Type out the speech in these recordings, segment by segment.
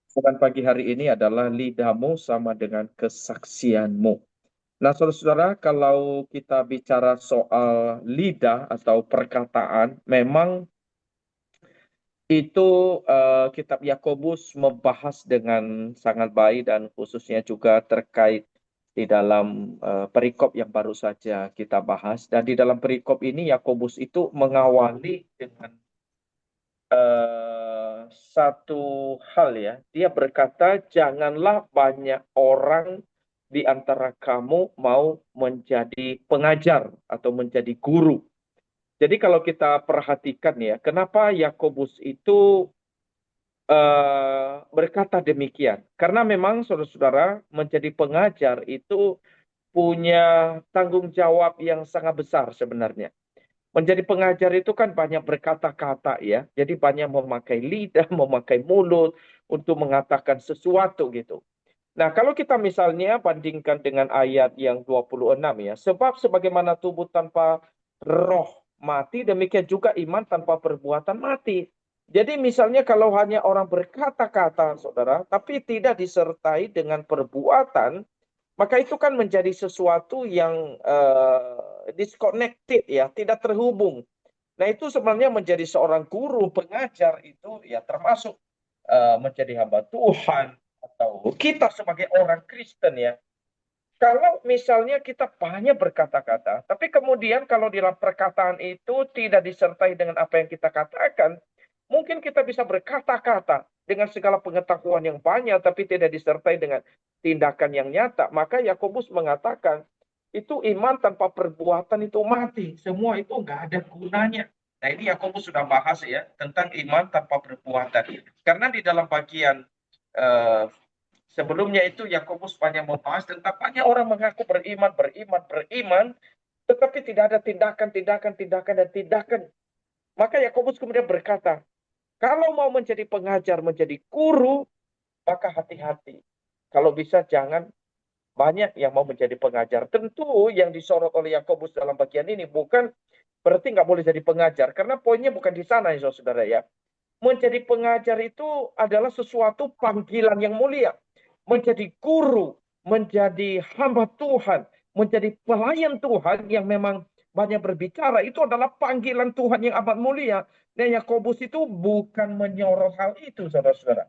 Bukan pagi hari ini adalah lidahmu sama dengan kesaksianmu. Nah, saudara-saudara, kalau kita bicara soal lidah atau perkataan, memang itu kitab Yakobus membahas dengan sangat baik dan khususnya juga terkait di dalam perikop yang baru saja kita bahas. Dan di dalam perikop ini Yakobus itu mengawali dengan satu hal ya. Dia berkata, janganlah banyak orang di antara kamu mau menjadi pengajar atau menjadi guru. Jadi kalau kita perhatikan ya, kenapa Yakobus itu berkata demikian? Karena memang saudara-saudara menjadi pengajar itu punya tanggung jawab yang sangat besar sebenarnya. Menjadi pengajar itu kan banyak berkata-kata ya. Jadi banyak memakai lidah, memakai mulut untuk mengatakan sesuatu gitu. Nah, kalau kita misalnya bandingkan dengan ayat yang 26 ya. Sebab sebagaimana tubuh tanpa roh mati, demikian juga iman tanpa perbuatan mati. Jadi misalnya kalau hanya orang berkata-kata, saudara, tapi tidak disertai dengan perbuatan, maka itu kan menjadi sesuatu yang disconnected ya, tidak terhubung. Nah, itu sebenarnya menjadi seorang guru, pengajar itu ya termasuk menjadi hamba Tuhan atau kita sebagai orang Kristen ya. Kalau misalnya kita banyak berkata-kata, tapi kemudian kalau dalam perkataan itu tidak disertai dengan apa yang kita katakan, mungkin kita bisa berkata-kata dengan segala pengetahuan yang banyak, tapi tidak disertai dengan tindakan yang nyata. Maka Yakobus mengatakan, itu iman tanpa perbuatan itu mati. Semua itu nggak ada gunanya. Nah ini Yakobus sudah bahas ya, tentang iman tanpa perbuatan. Karena di dalam bagian eh, sebelumnya itu Yakobus banyak membahas tentang banyak orang mengaku beriman, beriman, beriman, tetapi tidak ada tindakan, tindakan, tindakan, dan tindakan. Maka Yakobus kemudian berkata, kalau mau menjadi pengajar, menjadi guru, maka hati-hati. Kalau bisa jangan banyak yang mau menjadi pengajar. Tentu yang disorot oleh Yakobus dalam bagian ini bukan berarti nggak boleh jadi pengajar, karena poinnya bukan di sana ya saudara ya. Menjadi pengajar itu adalah sesuatu panggilan yang mulia. Menjadi guru, menjadi hamba Tuhan, menjadi pelayan Tuhan yang memang banyak berbicara, itu adalah panggilan Tuhan yang amat mulia. Dan Yakobus itu bukan menyorot hal itu, saudara-saudara.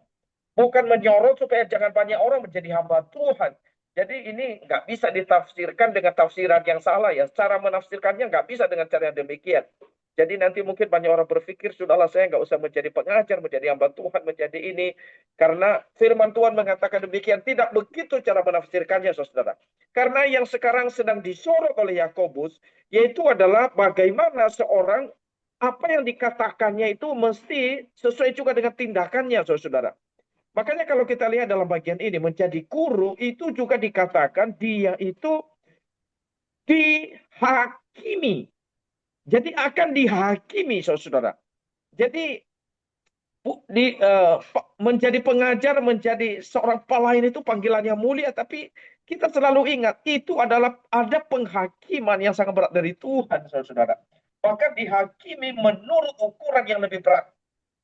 Bukan menyorot supaya jangan banyak orang menjadi hamba Tuhan. Jadi ini nggak bisa ditafsirkan dengan tafsiran yang salah ya. Cara menafsirkannya nggak bisa dengan cara yang demikian. Jadi nanti mungkin banyak orang berpikir, sudahlah saya nggak usah menjadi pengajar, menjadi hamba Tuhan, menjadi ini. Karena firman Tuhan mengatakan demikian. Tidak begitu cara menafsirkannya, saudara. Karena yang sekarang sedang disorot oleh Yakobus, yaitu adalah bagaimana seorang, apa yang dikatakannya itu mesti sesuai juga dengan tindakannya, saudara. Makanya kalau kita lihat dalam bagian ini, menjadi guru itu juga dikatakan dia itu dihakimi. Jadi akan dihakimi, saudara. Jadi menjadi pengajar, menjadi seorang pelayan itu panggilan yang mulia, tapi kita selalu ingat itu adalah ada penghakiman yang sangat berat dari Tuhan, saudara. Maka dihakimi menurut ukuran yang lebih berat.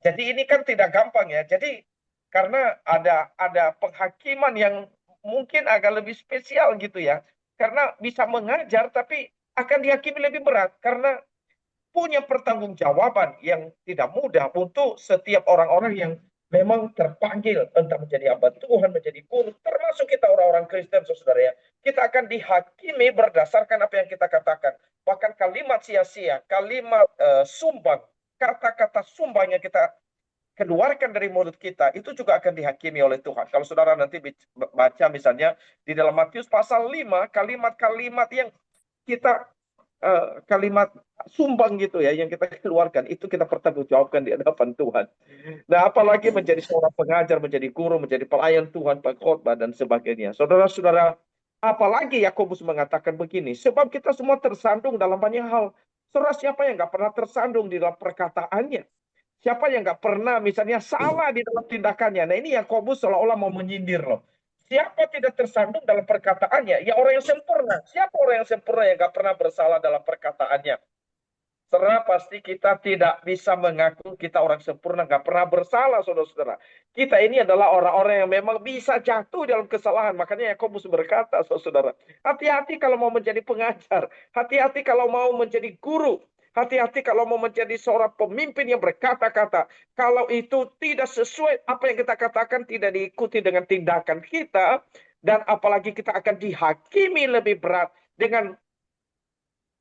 Jadi ini kan tidak gampang ya. Jadi karena ada penghakiman yang mungkin agak lebih spesial gitu ya. Karena bisa mengajar tapi akan dihakimi lebih berat karena punya pertanggungjawaban yang tidak mudah untuk setiap orang-orang yang memang terpanggil entah menjadi hamba Tuhan, menjadi guru, termasuk kita orang-orang Kristen, saudara ya. Kita akan dihakimi berdasarkan apa yang kita katakan. Bahkan kalimat sia-sia, kalimat sumbang, kata-kata sumbang yang kita keluarkan dari mulut kita, itu juga akan dihakimi oleh Tuhan. Kalau saudara nanti baca misalnya di dalam Matius pasal 5, kalimat-kalimat yang kita kalimat sumbang gitu ya yang kita keluarkan itu kita pertanggungjawabkan di hadapan Tuhan. Nah, apalagi menjadi seorang pengajar, menjadi guru, menjadi pelayan Tuhan, pengkhotbah dan sebagainya. Saudara-saudara, apalagi Yakobus mengatakan begini, sebab kita semua tersandung dalam banyak hal. Saudara, siapa yang nggak pernah tersandung di dalam perkataannya? Siapa yang nggak pernah misalnya salah di dalam tindakannya? Nah ini Yakobus seolah-olah mau menyindir loh. Siapa tidak tersandung dalam perkataannya? Ya orang yang sempurna. Siapa orang yang sempurna yang nggak pernah bersalah dalam perkataannya? saudara-saudara, pasti kita tidak bisa mengaku kita orang sempurna, nggak pernah bersalah, saudara-saudara. Kita ini adalah orang-orang yang memang bisa jatuh dalam kesalahan. Makanya Yakobus berkata, saudara, hati-hati kalau mau menjadi pengajar, hati-hati kalau mau menjadi guru, hati-hati kalau mau menjadi seorang pemimpin yang berkata-kata. Kalau itu tidak sesuai apa yang kita katakan, tidak diikuti dengan tindakan kita, dan apalagi kita akan dihakimi lebih berat dengan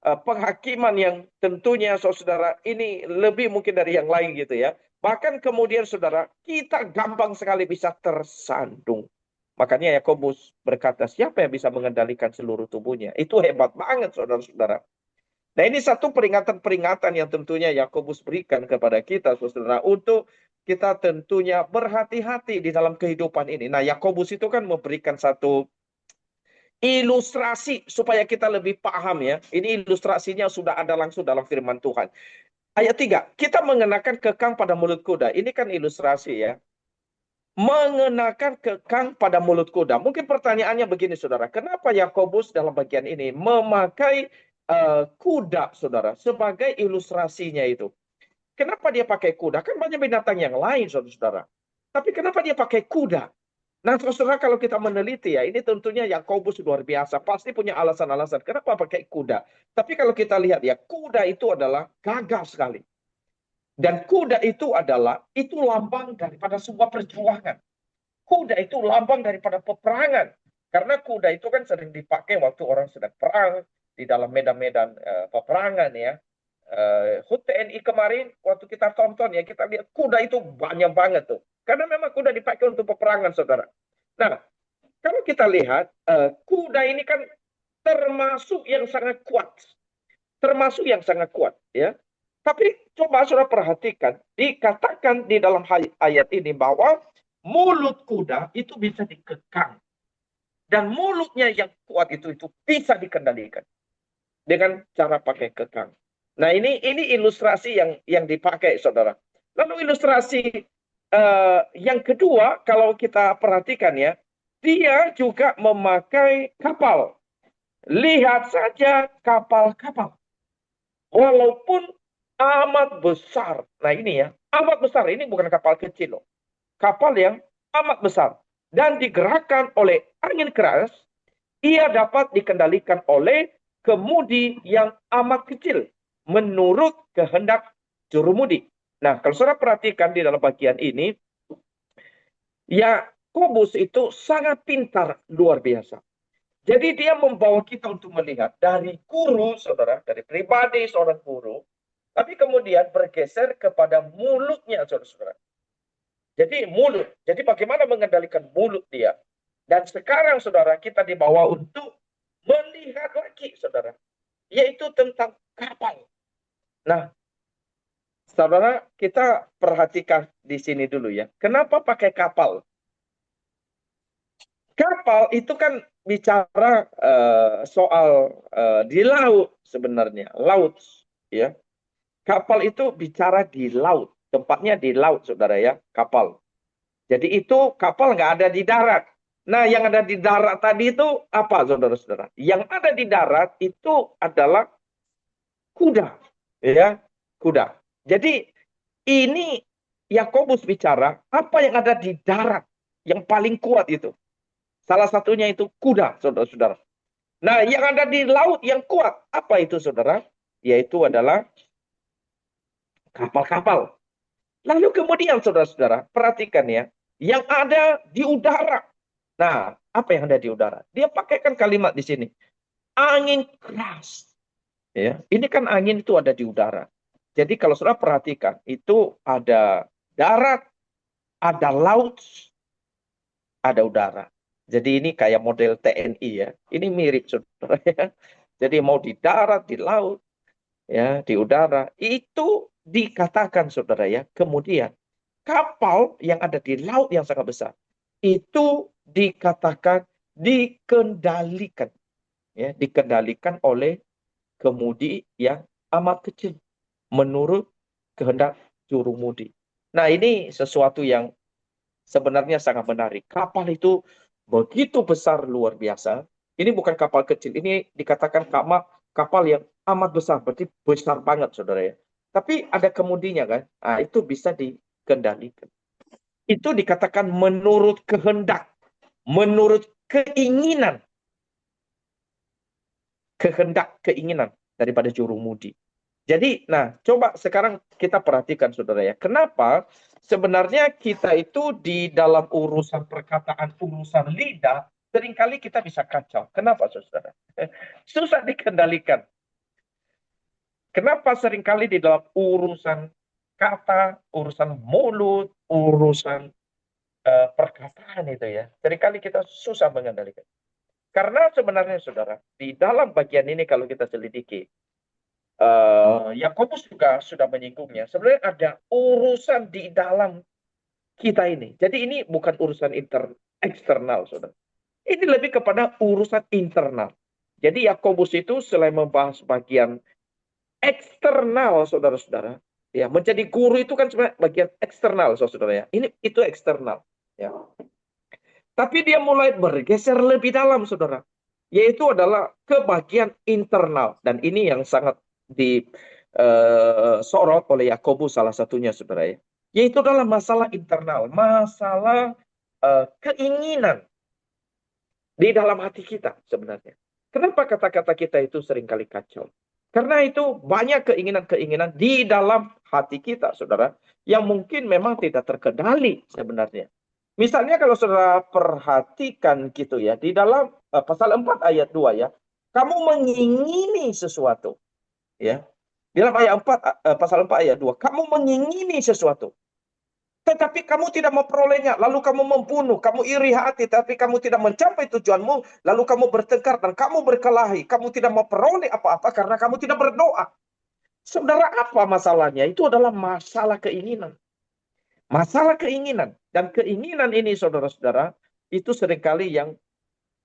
penghakiman yang tentunya saudara ini lebih mungkin dari yang lain gitu ya. Bahkan kemudian saudara, kita gampang sekali bisa tersandung. Makanya Yakobus berkata, siapa yang bisa mengendalikan seluruh tubuhnya? Itu hebat banget saudara-saudara. Nah, ini satu peringatan-peringatan yang tentunya Yakobus berikan kepada kita saudara, untuk kita tentunya berhati-hati di dalam kehidupan ini. Nah, Yakobus itu kan memberikan satu ilustrasi supaya kita lebih paham ya. Ini ilustrasinya sudah ada langsung dalam firman Tuhan. Ayat 3, kita mengenakan kekang pada mulut kuda. Ini kan ilustrasi ya. Mengenakan kekang pada mulut kuda. Mungkin pertanyaannya begini saudara, kenapa Yakobus dalam bagian ini memakai kuda saudara sebagai ilustrasinya itu? Kenapa dia pakai kuda? Kan banyak binatang yang lain saudara. Tapi kenapa dia pakai kuda? Nah, saudara, kalau kita meneliti ya, ini tentunya Yakobus luar biasa. Pasti punya alasan-alasan kenapa pakai kuda. Tapi kalau kita lihat ya, kuda itu adalah gagah sekali. Dan kuda itu lambang daripada sebuah perjuangan. Kuda itu lambang daripada peperangan. Karena kuda itu kan sering dipakai waktu orang sedang perang, di dalam medan-medan peperangan ya. HUT TNI kemarin, waktu kita tonton ya, kita lihat kuda itu banyak banget tuh. Karena memang kuda dipakai untuk peperangan, saudara. Nah, kalau kita lihat, kuda ini kan termasuk yang sangat kuat. Termasuk yang sangat kuat. Ya. Tapi coba saudara perhatikan, dikatakan di dalam ayat ini bahwa mulut kuda itu bisa dikekang. Dan mulutnya yang kuat itu bisa dikendalikan. Dengan cara pakai kekang. Nah, ini ilustrasi yang dipakai, saudara. Lalu ilustrasi yang kedua, kalau kita perhatikan ya, dia juga memakai kapal. Lihat saja kapal-kapal. Walaupun amat besar. Nah ini ya, amat besar. Ini bukan kapal kecil loh. Kapal yang amat besar. Dan digerakkan oleh angin keras, ia dapat dikendalikan oleh kemudi yang amat kecil menurut kehendak jurumudi. Nah, kalau saudara perhatikan di dalam bagian ini, Yakobus itu sangat pintar, luar biasa. Jadi dia membawa kita untuk melihat dari guru, saudara, dari pribadi seorang guru, tapi kemudian bergeser kepada mulutnya, saudara-saudara. Jadi mulut. Jadi bagaimana mengendalikan mulut dia. Dan sekarang, saudara, kita dibawa untuk melihat lagi, saudara. Yaitu tentang kapal. Nah, saudara, kita perhatikan di sini dulu ya. Kenapa pakai kapal? Kapal itu kan bicara soal di laut sebenarnya, laut ya. Kapal itu bicara di laut, tempatnya di laut, saudara ya, kapal. Jadi itu kapal nggak ada di darat. Nah, yang ada di darat tadi itu apa, saudara-saudara? Yang ada di darat itu adalah kuda, ya, kuda. Jadi ini Yakobus bicara apa yang ada di darat yang paling kuat itu. Salah satunya itu kuda, saudara-saudara. Nah, yang ada di laut yang kuat, apa itu, saudara? Yaitu adalah kapal-kapal. Lalu kemudian, saudara-saudara, perhatikan ya, yang ada di udara. Nah, apa yang ada di udara? Dia pakaikan kalimat di sini. Angin keras. Ya, ini kan angin itu ada di udara. Jadi kalau saudara perhatikan, itu ada darat, ada laut, ada udara. Jadi ini kayak model TNI ya. Ini mirip saudara ya. Jadi mau di darat, di laut, ya, di udara, itu dikatakan saudara ya. Kemudian kapal yang ada di laut yang sangat besar itu dikatakan dikendalikan, ya, dikendalikan oleh kemudi yang amat kecil menurut kehendak jurumudi. Nah, ini sesuatu yang sebenarnya sangat menarik. Kapal itu begitu besar, luar biasa. Ini bukan kapal kecil. Ini dikatakan kapal yang amat besar, berarti besar banget, saudara ya. Tapi ada kemudinya kan, itu bisa dikendalikan. Itu dikatakan menurut kehendak, menurut keinginan daripada juru mudi. Jadi, nah, coba sekarang kita perhatikan, saudara ya. Kenapa sebenarnya kita itu di dalam urusan perkataan, urusan lidah, seringkali kita bisa kacau. Kenapa, saudara? Susah dikendalikan. Kenapa seringkali di dalam urusan kata, urusan mulut, urusan perkataan itu ya, seringkali kita susah mengendalikan. Karena sebenarnya, saudara, di dalam bagian ini kalau kita selidiki, Yakobus juga sudah menyinggungnya. Sebenarnya ada urusan di dalam kita ini. Jadi ini bukan urusan eksternal, saudara. Ini lebih kepada urusan internal. Jadi Yakobus itu selain membahas bagian eksternal, saudara-saudara, ya, menjadi guru itu kan sebenarnya bagian eksternal, saudara ya. Itu eksternal, ya. Tapi dia mulai bergeser lebih dalam, saudara. Yaitu adalah ke bagian internal. Dan ini yang sangat disorot oleh Yakobus salah satunya, saudara ya. Yaitu adalah masalah internal, masalah keinginan di dalam hati kita sebenarnya. Kenapa kata-kata kita itu seringkali kacau? Karena itu banyak keinginan-keinginan di dalam hati kita, saudara, yang mungkin memang tidak terkendali sebenarnya. Misalnya kalau saudara perhatikan gitu ya, di dalam pasal 4 ayat 2 ya, kamu mengingini sesuatu. Ya. Di dalam ayat 4, pasal 4 ayat 2, kamu mengingini sesuatu. Tetapi kamu tidak memperolehnya, lalu kamu membunuh, kamu iri hati, tapi kamu tidak mencapai tujuanmu, lalu kamu bertengkar dan kamu berkelahi, kamu tidak memperoleh apa-apa karena kamu tidak berdoa. Saudara, apa masalahnya? Itu adalah masalah keinginan. Masalah keinginan. Dan keinginan ini, saudara-saudara, itu seringkali yang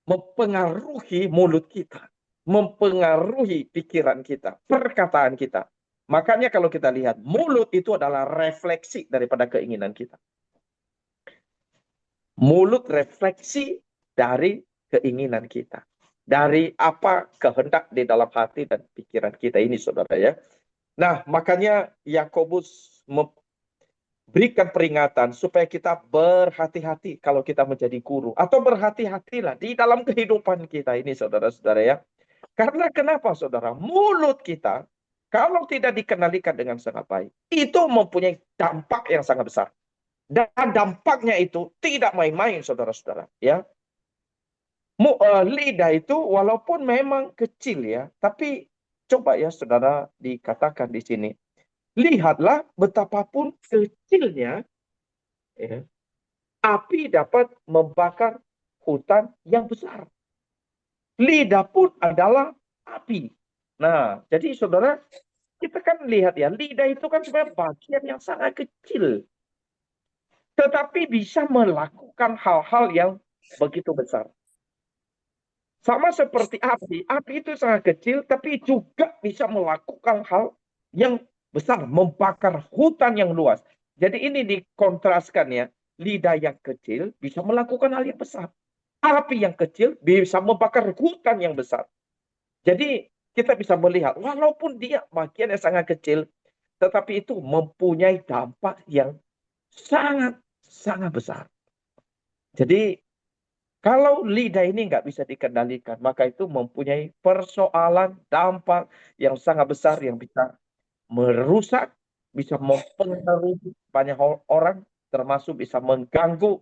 mempengaruhi mulut kita, mempengaruhi pikiran kita, perkataan kita. Makanya kalau kita lihat, mulut itu adalah refleksi daripada keinginan kita. Mulut refleksi dari keinginan kita. Dari apa kehendak di dalam hati dan pikiran kita ini, saudara ya. Nah, makanya Yakobus memberikan peringatan supaya kita berhati-hati kalau kita menjadi guru. Atau berhati-hatilah di dalam kehidupan kita ini, saudara-saudara ya. Karena kenapa, saudara? Mulut kita, kalau tidak dikendalikan dengan sangat baik, itu mempunyai dampak yang sangat besar. Dan dampaknya itu tidak main-main, saudara-saudara. Ya, lidah itu walaupun memang kecil ya, tapi coba ya, saudara, dikatakan di sini, lihatlah betapapun kecilnya, ya, api dapat membakar hutan yang besar. Lidah pun adalah api. Nah, jadi saudara, kita kan lihat ya, lidah itu kan sebenarnya bagian yang sangat kecil. Tetapi bisa melakukan hal-hal yang begitu besar. Sama seperti api. Api itu sangat kecil, tapi juga bisa melakukan hal yang besar. Membakar hutan yang luas. Jadi ini dikontraskan ya. Lidah yang kecil bisa melakukan hal yang besar. Api yang kecil bisa membakar hutan yang besar. Jadi kita bisa melihat, walaupun dia bagian yang sangat kecil, tetapi itu mempunyai dampak yang sangat besar. Jadi kalau lidah ini nggak bisa dikendalikan, maka itu mempunyai persoalan dampak yang sangat besar yang bisa merusak, bisa mempengaruhi banyak orang, termasuk bisa mengganggu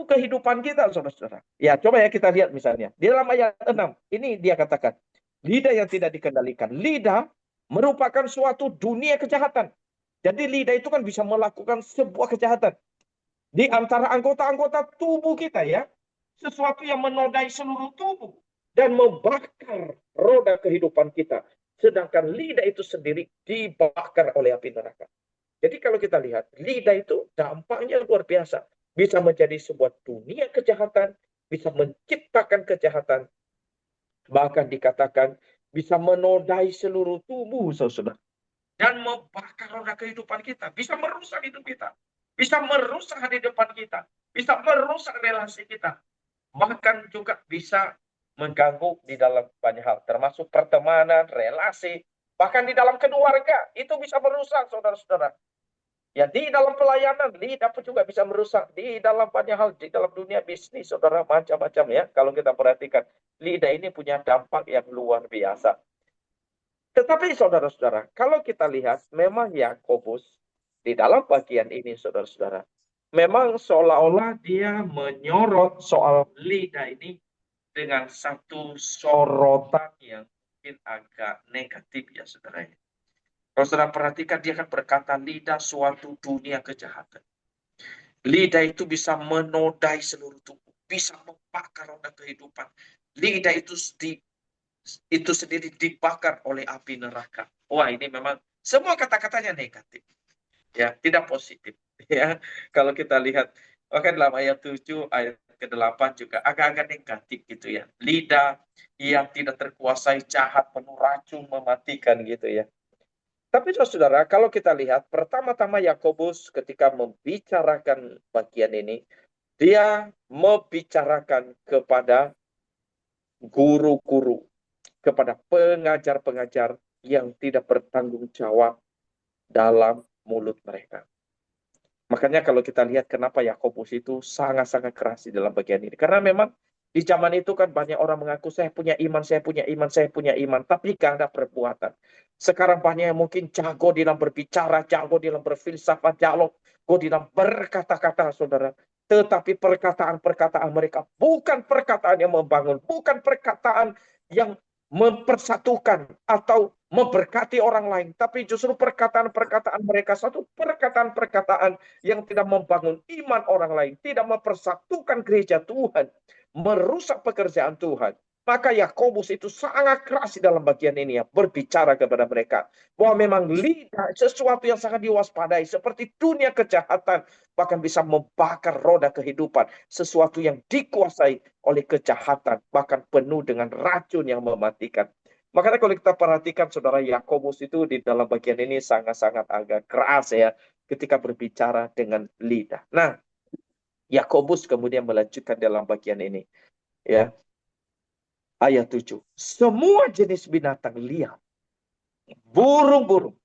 kehidupan kita, saudara-saudara. Ya, coba ya kita lihat misalnya. Di dalam ayat 6, ini dia katakan, lidah yang tidak dikendalikan. Lidah merupakan suatu dunia kejahatan. Jadi lidah itu kan bisa melakukan sebuah kejahatan. Di antara anggota-anggota tubuh kita ya, sesuatu yang menodai seluruh tubuh dan membakar roda kehidupan kita. Sedangkan lidah itu sendiri dibakar oleh api neraka. Jadi kalau kita lihat, lidah itu dampaknya luar biasa. Bisa menjadi sebuah dunia kejahatan, bisa menciptakan kejahatan, bahkan dikatakan bisa menodai seluruh tubuh, saudara. Dan membakar roda kehidupan kita. Bisa merusak hidup kita. Bisa merusak di depan kita. Bisa merusak relasi kita. Bahkan juga bisa mengganggu di dalam banyak hal, termasuk pertemanan, relasi, bahkan di dalam keluarga, itu bisa merusak, saudara-saudara. Ya, di dalam pelayanan, lidah pun juga bisa merusak. Di dalam banyak hal, di dalam dunia bisnis, saudara, macam-macam ya. Kalau kita perhatikan, lidah ini punya dampak yang luar biasa. Tetapi saudara-saudara, kalau kita lihat, memang Yakobus di dalam bagian ini, saudara-saudara, memang seolah-olah dia menyorot soal lidah ini dengan satu sorotan yang mungkin agak negatif ya, saudara. Kalau saudara perhatikan, dia akan berkata lidah suatu dunia kejahatan. Lidah itu bisa menodai seluruh tubuh, bisa membakar roda kehidupan. Lidah itu sendiri dibakar oleh api neraka. Wah, ini memang semua kata-katanya negatif. Ya, tidak positif. Ya, kalau kita lihat bahkan dalam ayat 7, ayat ke-8 juga agak-agak negatif gitu ya. Lidah yang tidak terkuasai, jahat, penuh racun, mematikan gitu ya. Tapi saudara, kalau kita lihat pertama-tama Yakobus ketika membicarakan bagian ini, dia membicarakan kepada guru-guru, kepada pengajar-pengajar yang tidak bertanggung jawab dalam mulut mereka. Makanya kalau kita lihat kenapa Yakobus itu sangat-sangat keras di dalam bagian ini. Karena memang di zaman itu kan banyak orang mengaku saya punya iman, saya punya iman, saya punya iman. Tapi gak ada perbuatan. Sekarang banyak yang mungkin jago di dalam berbicara, jago di dalam berfilsafat, jago di dalam berkata-kata, saudara. Tetapi perkataan-perkataan mereka bukan perkataan yang membangun. Bukan perkataan yang mempersatukan atau memberkati orang lain. Tapi justru perkataan-perkataan mereka, satu perkataan-perkataan yang tidak membangun iman orang lain, tidak mempersatukan gereja Tuhan, merusak pekerjaan Tuhan. Maka Yakobus itu sangat keras di dalam bagian ini ya, berbicara kepada mereka bahwa memang lidah sesuatu yang sangat diwaspadai, seperti dunia kejahatan, bahkan bisa membakar roda kehidupan, sesuatu yang dikuasai oleh kejahatan, bahkan penuh dengan racun yang mematikan. Makanya kalau kita perhatikan saudara, Yakobus itu di dalam bagian ini sangat-sangat agak keras ya ketika berbicara dengan lidah. Nah, Yakobus kemudian melanjutkan dalam bagian ini ya. Ayat 7. Semua jenis binatang liar, burung-burung,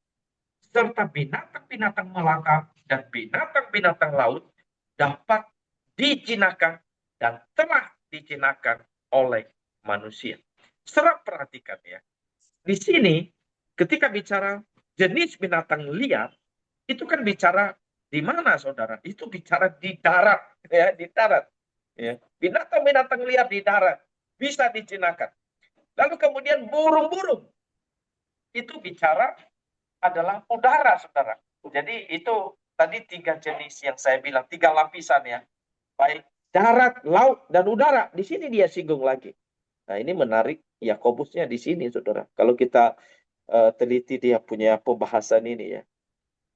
serta binatang-binatang melata dan binatang-binatang laut dapat dijinakan dan telah dijinakan oleh manusia. Serap perhatikan ya. Di sini ketika bicara jenis binatang liar, itu kan bicara di mana saudara? Itu bicara di darat ya, di darat. Ya. Binatang-binatang liar di darat bisa dijinakan. Lalu kemudian burung-burung itu bicara adalah udara, saudara. Jadi itu tadi 3 jenis yang saya bilang, 3 lapisan ya. Baik darat, laut, dan udara. Di sini dia singgung lagi. Nah, ini menarik Yakobusnya di sini, saudara. Kalau kita teliti dia punya pembahasan ini ya.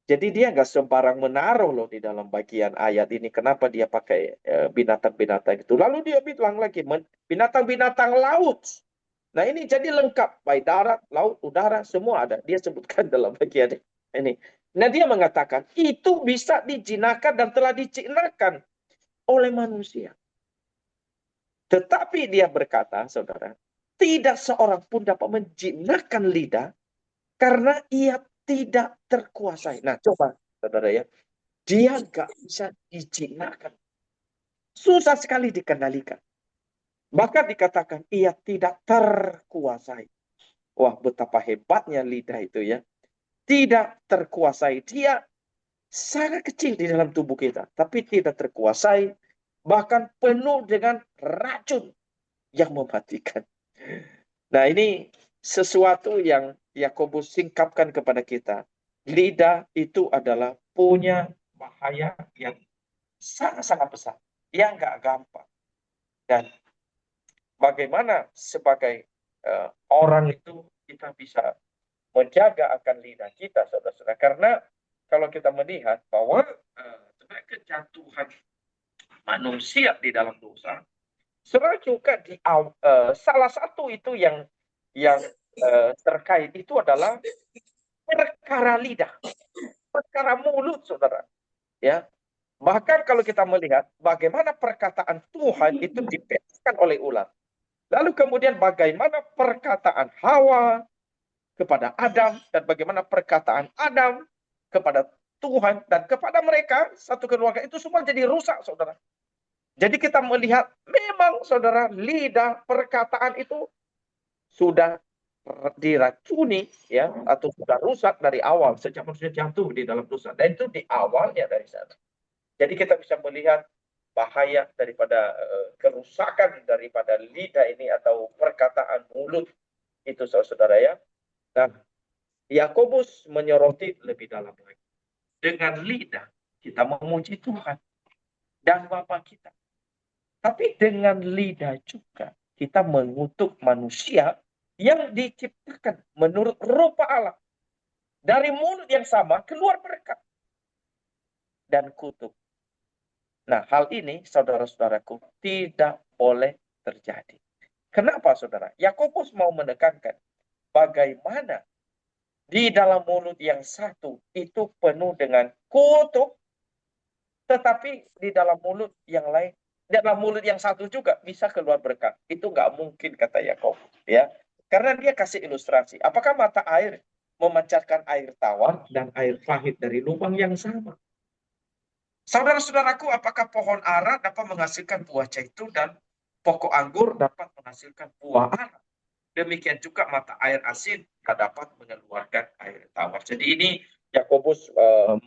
Jadi dia nggak sembarang menaruh loh di dalam bagian ayat ini. Kenapa dia pakai binatang-binatang itu. Lalu dia bilang lagi, binatang-binatang laut. Nah ini jadi lengkap. Baik darat, laut, udara, semua ada. Dia sebutkan dalam bagian ini. Nah dia mengatakan, itu bisa dijinakan dan telah dijinakan oleh manusia. Tetapi dia berkata, saudara, tidak seorang pun dapat menjinakkan lidah karena ia tidak terkuasai. Nah, coba, saudara ya. Dia nggak bisa dijinakkan. Susah sekali dikendalikan. Bahkan dikatakan ia tidak terkuasai. Wah, betapa hebatnya lidah itu ya. Tidak terkuasai. Dia sangat kecil di dalam tubuh kita. Tapi tidak terkuasai. Bahkan penuh dengan racun yang mematikan. Nah, ini sesuatu yang Yakobus singkapkan kepada kita. Lidah itu adalah punya bahaya yang sangat-sangat besar. Yang nggak gampang. Dan bagaimana sebagai orang itu kita bisa menjaga akan lidah kita, saudara-saudara. Karena kalau kita melihat bahwa kejatuhan manusia di dalam dosa, sebenarnya juga salah satu itu yang terkait itu adalah perkara lidah, perkara mulut, saudara. Ya, bahkan kalau kita melihat bagaimana perkataan Tuhan itu dipecahkan oleh ular. Lalu kemudian bagaimana perkataan Hawa kepada Adam, dan bagaimana perkataan Adam kepada Tuhan dan kepada mereka, satu keluarga, itu semua jadi rusak, saudara. Jadi kita melihat memang, saudara, lidah perkataan itu sudah diracuni, ya, atau sudah rusak dari awal, sejak manusia jatuh di dalam dosa. Dan itu di awalnya dari sana. Jadi kita bisa melihat bahaya daripada kerusakan daripada lidah ini atau perkataan mulut itu, saudara ya. Nah, Yakobus menyoroti lebih dalam lagi. Dengan lidah kita memuji Tuhan dan Bapa kita. Tapi dengan lidah juga kita mengutuk manusia yang diciptakan menurut rupa Allah. Dari mulut yang sama keluar berkat dan kutuk. Nah, hal ini, saudara-saudaraku, tidak boleh terjadi. Kenapa, saudara? Yakobus mau menekankan bagaimana di dalam mulut yang satu itu penuh dengan kutuk, tetapi di dalam mulut yang lain, di dalam mulut yang satu juga bisa keluar berkat. Itu nggak mungkin, kata Yakobus, ya. Karena dia kasih ilustrasi. Apakah mata air memancarkan air tawar dan air pahit dari lubang yang sama? Saudara-saudaraku, apakah pohon ara dapat menghasilkan buah zaitun dan pokok anggur dapat menghasilkan buah ara? Demikian juga mata air asin dapat mengeluarkan air tawar. Jadi ini Yakobus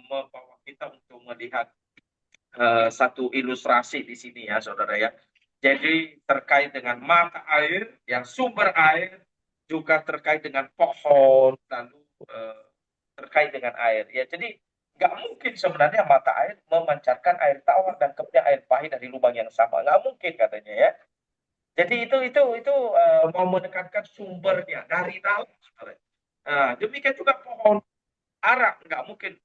membawa kita untuk melihat satu ilustrasi di sini, ya, saudara ya. Jadi terkait dengan mata air, yang sumber air, juga terkait dengan pohon, lalu terkait dengan air. Ya, jadi nggak mungkin sebenarnya mata air memancarkan air tawar dan kemudian air pahit dari lubang yang sama. Nggak mungkin, katanya ya. Jadi itu mau menekankan sumbernya dari dalam. Demikian juga pohon ara nggak mungkin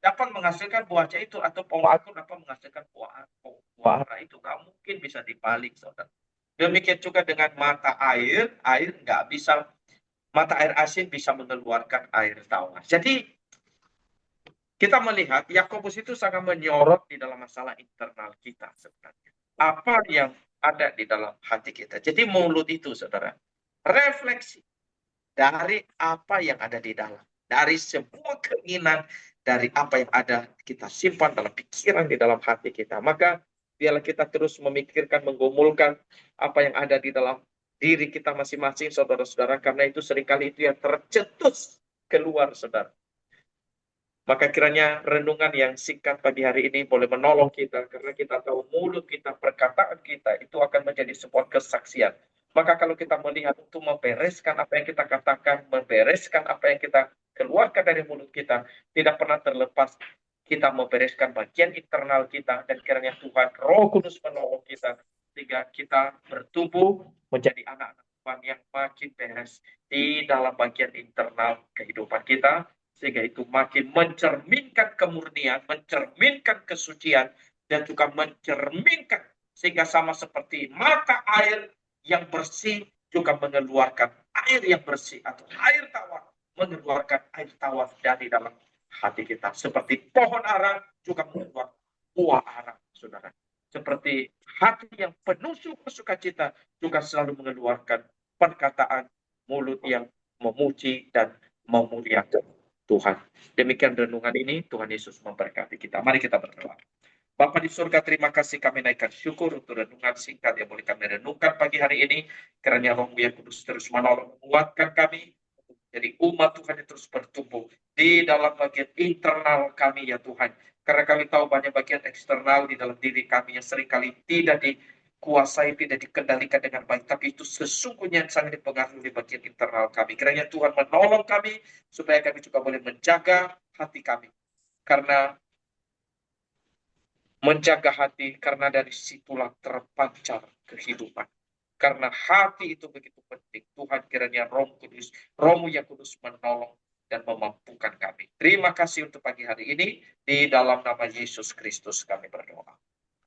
dapat menghasilkan buah zaitun, atau pohon anggur dapat menghasilkan buah ara. Itu nggak mungkin bisa dibalik, saudara. Demikian juga dengan mata air, air nggak bisa, mata air asin bisa mengeluarkan air tawar. Jadi kita melihat Yakobus itu sangat menyorot di dalam masalah internal kita sebenarnya. Apa yang ada di dalam hati kita. Jadi mulut itu, saudara, refleksi dari apa yang ada di dalam. Dari semua keinginan, dari apa yang ada kita simpan dalam pikiran, di dalam hati kita. Maka biarlah kita terus memikirkan, menggumulkan apa yang ada di dalam diri kita masing-masing, saudara-saudara. Karena itu seringkali itu yang tercetus keluar, saudara. Maka kiranya renungan yang singkat pagi hari ini boleh menolong kita, karena kita tahu mulut kita, perkataan kita itu akan menjadi sebuah kesaksian. Maka kalau kita melihat untuk membereskan apa yang kita katakan, membereskan apa yang kita keluarkan dari mulut kita, tidak pernah terlepas kita membereskan bagian internal kita, dan kiranya Tuhan Roh Kudus menolong kita sehingga kita bertumbuh menjadi anak-anak Tuhan yang makin beres di dalam bagian internal kehidupan kita, sehingga itu makin mencerminkan kemurnian, mencerminkan kesucian, dan juga mencerminkan, sehingga sama seperti mata air yang bersih juga mengeluarkan air yang bersih, atau air tawar mengeluarkan air tawar dari dalam hati kita. Seperti pohon ara juga mengeluarkan buah ara, saudara. Seperti hati yang penuh sukacita juga selalu mengeluarkan perkataan mulut yang memuji dan memuliakan Tuhan. Demikian renungan ini, Tuhan Yesus memberkati kita. Mari kita berdoa. Bapa di surga, terima kasih, kami naikkan syukur untuk renungan singkat yang boleh kami renungkan pagi hari ini. Kiranya Roh-Mu yang Kudus terus menolong, menguatkan kami, jadi umat Tuhan yang terus bertumbuh di dalam bagian internal kami, ya Tuhan. Karena kami tahu banyak bagian eksternal di dalam diri kami yang seringkali tidak dikuasai, tidak dikendalikan dengan baik, tapi itu sesungguhnya sangat dipengaruhi di bagian internal kami. Kiranya Tuhan menolong kami supaya kami juga boleh menjaga hati kami. Karena menjaga hati, karena dari situlah terpancar kehidupan. Karena hati itu begitu penting. Tuhan, kiranya Roh Kudus, Roh-Mu yang Kudus menolong dan memampukan kami. Terima kasih untuk pagi hari ini. Di dalam nama Yesus Kristus kami berdoa.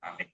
Amin.